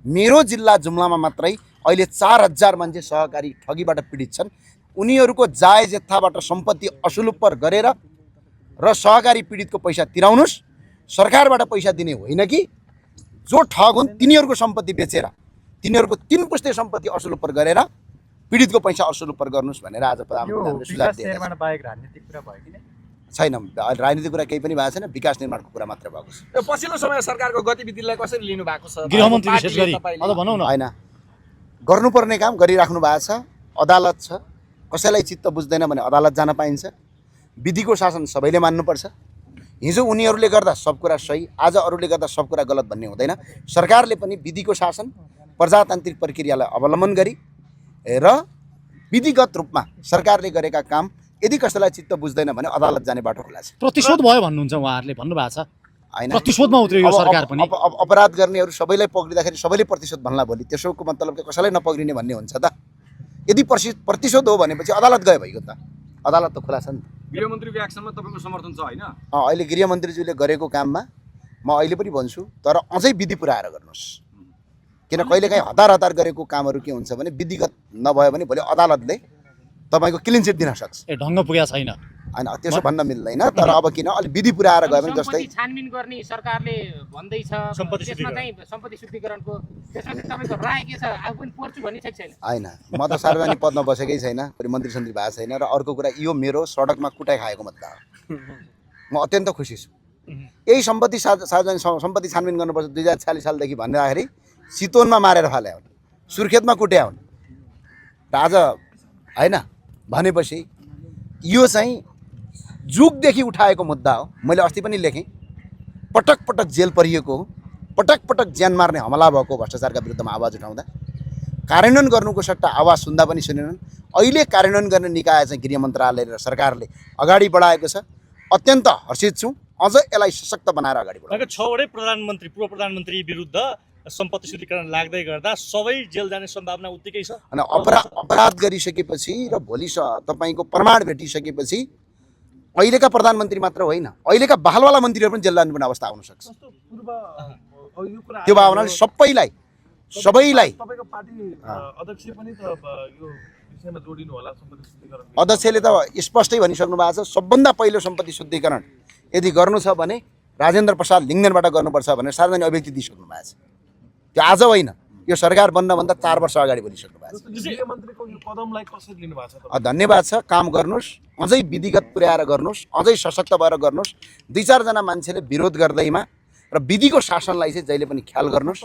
मेरो जिल्ला जुम्लामा मात्रै अहिले 4000 मान्छे सहकारी ठगीबाट पीडित छन्। उनीहरूको जायज जत्थाबाट सम्पत्ति असुलुपर गरेर र सहकारी पीडितको पैसा तिराउनुस्, सरकारबाट पैसा दिने होइन कि जो ठग हुन् तिनीहरूको सम्पत्ति बेचेर तिनीहरूको 3 पुस्ते सम्पत्ति असुलुपर गरेर पीडितको पैसा असुलुपर गर्नुस् भनेर आज प्रधानमन्त्रीले सुझाव दिए। छैन, राजनीतिक कुरा केही पनि भएको छैन, विकास निर्माणको कुरा मात्र भएको छ। पछिल्लो समय सरकारको गतिविधिलाई कसरी लिनु भएको छ? गृहमन्त्री विशेष गरी अझ भनौँ न। हैन, गर्नुपर्ने काम गरिराख्नु भएको छ। अदालत छ, कसैलाई चित्त बुझ्दैन भने अदालत जान पाइन्छ। विधिको शासन सबैले मान्नुपर्छ। हिजो उनीहरूले गर्दा सब कुरा सही, आज अरूले गर्दा सब कुरा गलत भन्ने हुँदैन। सरकारले पनि विधिको शासन, प्रजातान्त्रिक प्रक्रियालाई अवलम्बन गरी र विधिगत रूपमा सरकारले गरेका काम यदि कसैलाई चित्त बुझ्दैन भने अदालत जाने बाटो खुला छ। प्रतिशोध भयो भन्नुहुन्छ उहाँहरूले, भन्नुभएको छ। हैन, प्रतिशोधमा उत्रियो यो सरकार पनि। अपराध गर्नेहरू सबैलाई पक्रिँदाखेरि सबैले प्रतिशोध भन्ला भोलि त्यसोको मतलब के कसैलाई नपक्रिने भन्ने हुन्छ त? यदि प्रतिशोध हो भनेपछि अदालत गयो भइगयो त। अदालत त खुला छ नि। गृहमन्त्रीको एक्सनमा तपाईँको समर्थन छ होइन? अहिले गृहमन्त्रीज्यूले गरेको काममा म अहिले पनि भन्छु, तर अझै विधि पुऱ्याएर गर्नुहोस्। किन कहिलेकाहीँ हतार गरेको कामहरू के हुन्छ भने विधिगत नभयो भने भोलि अदालतले तपाईँको क्लिन चिट दिन सक्छ। ढङ्ग पुगेको छैन होइन, त्यसो भन्न मिल्दैन। तर अब किन अलि विधि पुऱ्याएर गयो भने जस्तै छानबिन गर्ने सरकारले भन्दैछ, त्यसमा चाहिँ सम्पत्ति शुद्धिकरणको त्यसमा चाहिँ तपाईँको राय के छ? आफू पनि पर्छु भन्ने छ कि छैन? होइन, म त सार्वजनिक पदमा बसेकै छैन, मन्त्री सन्त्री भएको छैन। र अर्को कुरा, यो मेरो सडकमा कुटाइ खाएको मुद्दा हो। म अत्यन्त खुसी छु। यही सम्पत्ति सार्वजनिक सम्पत्ति छानबिन गर्नुपर्छ 2046 सालदेखि भन्दाखेरि चितवनमा मारेर फाले हुन्, सुर्खेतमा कुट्या हुन्। र आज होइन भनेपछि यो चाहिँ जुगदेखि उठाएको मुद्दा हो। मैले अस्ति पनि लेखेँ, पटक पटक जेल परिएको हो, पटक पटक ज्यान मार्ने हमला भएको भ्रष्टाचारका विरुद्धमा आवाज उठाउँदा कार्यान्वयन गर्नुको सट्टा आवाज सुन्दा पनि सुनेनन्। अहिले कार्यान्वयन गर्ने निकाय चाहिँ गृह मन्त्रालय र सरकारले अगाडि बढाएको छ। अत्यन्त हर्षित छु। अझ यसलाई सशक्त बनाएर अगाडि बढाउँ। 6 वटै प्रधानमन्त्री पूर्व प्रधानमन्त्री विरुद्ध सम्पत्ति शुद्धिकरण लाग्दै गर्दा सबै जेल जाने सम्भावना उत्तिकै छ। अनि अपराध गरिसकेपछि र भोलि तपाईँको प्रमाण भेटिसकेपछि अहिलेका प्रधानमन्त्री मात्र होइन, अहिलेका बहालवाला मन्त्रीहरू पनि जेल जानुपर्ने अवस्था आउन सक्छ। त्यो भावनाले सबैलाई अध्यक्षले त स्पष्टै भनिसक्नु भएको छ। सबभन्दा पहिलो सम्पत्ति शुद्धिकरण यदि गर्नु छ भने राजेन्द्र प्रसाद लिङ्गदेनबाट गर्नुपर्छ भनेर सार्वजनिक अभिव्यक्ति दिइसक्नु भएको छ। त्यो आज होइन, यो सरकार बन्नभन्दा 4 वर्ष अगाडि बोलिसक्नु भएको छ। धन्यवाद छ। काम गर्नुहोस्, अझै विधिगत पुर्याएर गर्नुहोस्, अझै सशक्त भएर गर्नुहोस्। 2-4 जना मान्छेले विरोध गर्दैमा र विधिको शासनलाई चाहिँ जहिले पनि ख्याल गर्नुहोस्।